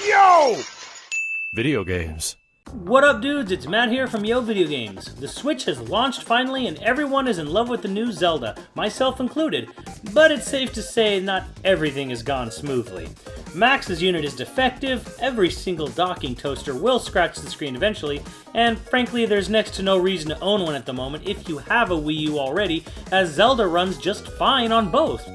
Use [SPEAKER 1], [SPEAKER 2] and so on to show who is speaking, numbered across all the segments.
[SPEAKER 1] Yo! Video games.
[SPEAKER 2] What up, dudes? It's Matt here from YoVideogames. The Switch has launched finally and everyone is in love with the new Zelda, myself included, but it's safe to say not everything has gone smoothly. Max's unit is defective, every single docking toaster will scratch the screen eventually, and frankly there's next to no reason to own one at the moment if you have a Wii U already, as Zelda runs just fine on both.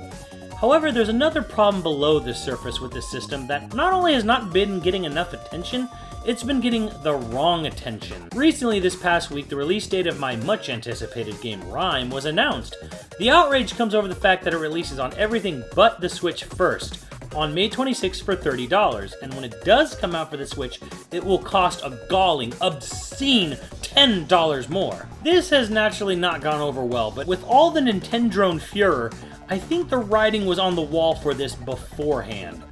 [SPEAKER 2] However, there's another problem below the surface with this system that not only has not been getting enough attention, it's been getting the wrong attention. Recently, this past week, the release date of my much anticipated game Rime was announced. The outrage comes over the fact that it releases on everything but the Switch first, on May 26th for $30, and when it does come out for the Switch, it will cost a galling, obscene $10 more. This has naturally not gone over well, but with all the Nintendrone furor, I think the writing was on the wall for this beforehand.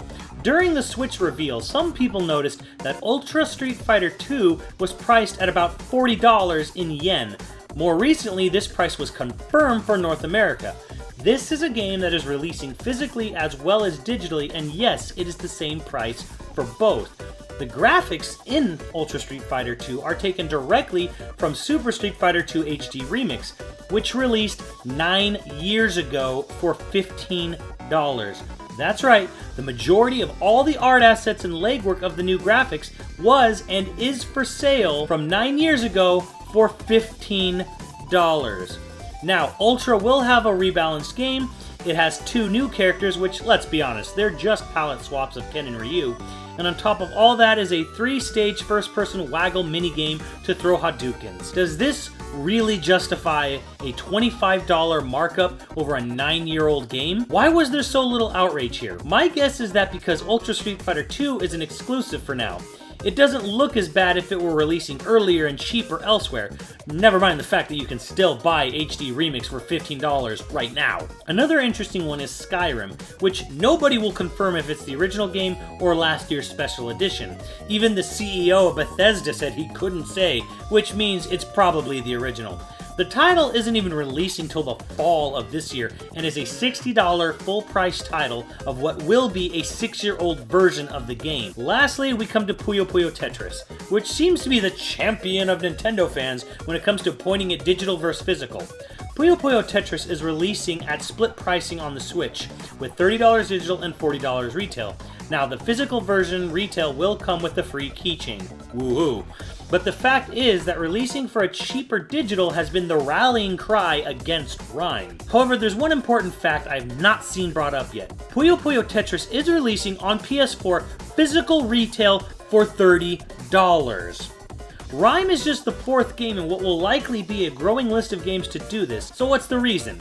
[SPEAKER 2] During the Switch reveal, some people noticed that Ultra Street Fighter 2 was priced at about $40 in yen. More recently, this price was confirmed for North America. This is a game that is releasing physically as well as digitally, and yes, it is the same price for both. The graphics in Ultra Street Fighter 2 are taken directly from Super Street Fighter 2 HD Remix, which released 9 years ago for $15. That's right, the majority of all the art assets and legwork of the new graphics was and is for sale from 9 years ago for $15. Now, Ultra will have a rebalanced game. It has 2 new characters, which, let's be honest, they're just palette swaps of Ken and Ryu. And on top of all that is a 3-stage first-person waggle minigame to throw Hadoukens. Does this really justify a $25 markup over a 9-year-old game? Why was there so little outrage here? My guess is that because Ultra Street Fighter 2 is an exclusive for now. It doesn't look as bad if it were releasing earlier and cheaper elsewhere. Never mind the fact that you can still buy HD Remix for $15 right now. Another interesting one is Skyrim, which nobody will confirm if it's the original game or last year's special edition. Even the CEO of Bethesda said he couldn't say, which means it's probably the original. The title isn't even releasing till the fall of this year and is a $60 full-price title of what will be a 6-year-old version of the game. Lastly, we come to Puyo Puyo Tetris, which seems to be the champion of Nintendo fans when it comes to pointing at digital versus physical. Puyo Puyo Tetris is releasing at split pricing on the Switch, with $30 digital and $40 retail. Now, the physical version retail will come with a free keychain. Woohoo! But the fact is that releasing for a cheaper digital has been the rallying cry against Rime. However, there's one important fact I've not seen brought up yet. Puyo Puyo Tetris is releasing on PS4 physical retail for $30. Rime is just the 4th game in what will likely be a growing list of games to do this, so what's the reason?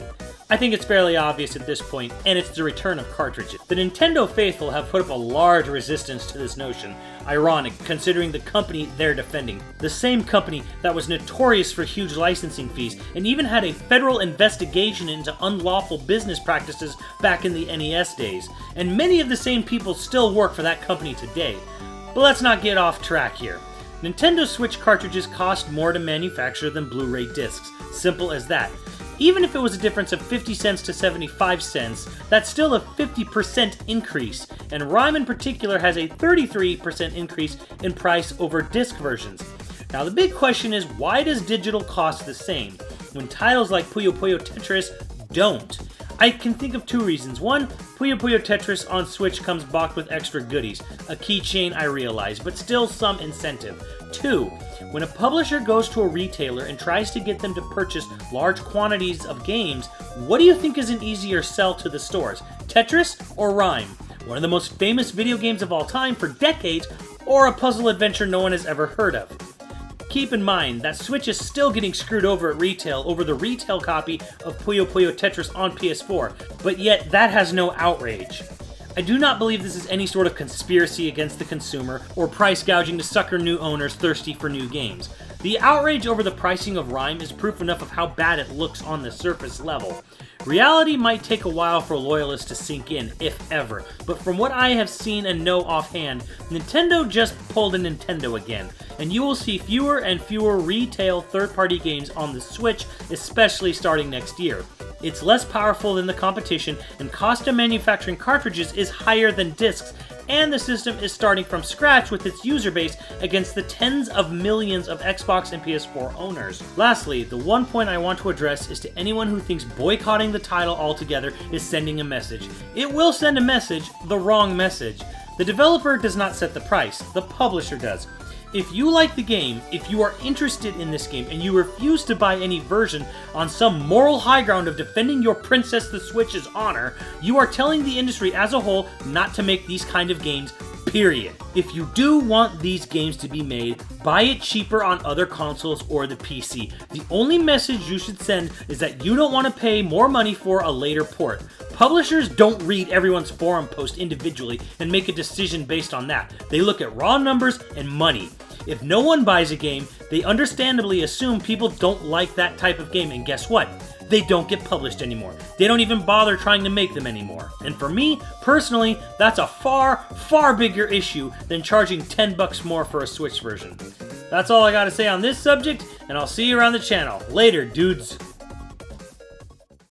[SPEAKER 2] I think it's fairly obvious at this point, and it's the return of cartridges. The Nintendo faithful have put up a large resistance to this notion. Ironic, considering the company they're defending. The same company that was notorious for huge licensing fees, and even had a federal investigation into unlawful business practices back in the NES days. And many of the same people still work for that company today. But let's not get off track here. Nintendo Switch cartridges cost more to manufacture than Blu-ray discs. Simple as that. Even if it was a difference of 50 cents to 75 cents, that's still a 50% increase, and Rime in particular has a 33% increase in price over disc versions. Now the big question is, why does digital cost the same, when titles like Puyo Puyo Tetris don't? I can think of 2 reasons. One, Puyo Puyo Tetris on Switch comes boxed with extra goodies. A keychain, I realize, but still some incentive. 2, when a publisher goes to a retailer and tries to get them to purchase large quantities of games, what do you think is an easier sell to the stores? Tetris or Rime? One of the most famous video games of all time for decades, or a puzzle adventure no one has ever heard of? Keep in mind that Switch is still getting screwed over at retail over the retail copy of Puyo Puyo Tetris on PS4, but yet that has no outrage. I do not believe this is any sort of conspiracy against the consumer or price gouging to sucker new owners thirsty for new games. The outrage over the pricing of Rime is proof enough of how bad it looks on the surface level. Reality might take a while for loyalists to sink in, if ever, but from what I have seen and know offhand, Nintendo just pulled a Nintendo again, and you will see fewer and fewer retail third-party games on the Switch, especially starting next year. It's less powerful than the competition, and cost of manufacturing cartridges is higher than discs, and the system is starting from scratch with its user base against the tens of millions of Xbox and PS4 owners. Lastly, the one point I want to address is to anyone who thinks boycotting the title altogether is sending a message. It will send a message, the wrong message. The developer does not set the price, the publisher does. If you like the game, if you are interested in this game, and you refuse to buy any version on some moral high ground of defending your Princess the Switch's honor, you are telling the industry as a whole not to make these kind of games, period. If you do want these games to be made, buy it cheaper on other consoles or the PC. The only message you should send is that you don't want to pay more money for a later port. Publishers don't read everyone's forum post individually and make a decision based on that. They look at raw numbers and money. If no one buys a game, they understandably assume people don't like that type of game, and guess what? They don't get published anymore. They don't even bother trying to make them anymore. And for me, personally, that's a far, far bigger issue than charging $10 more for a Switch version. That's all I gotta say on this subject, and I'll see you around the channel. Later, dudes.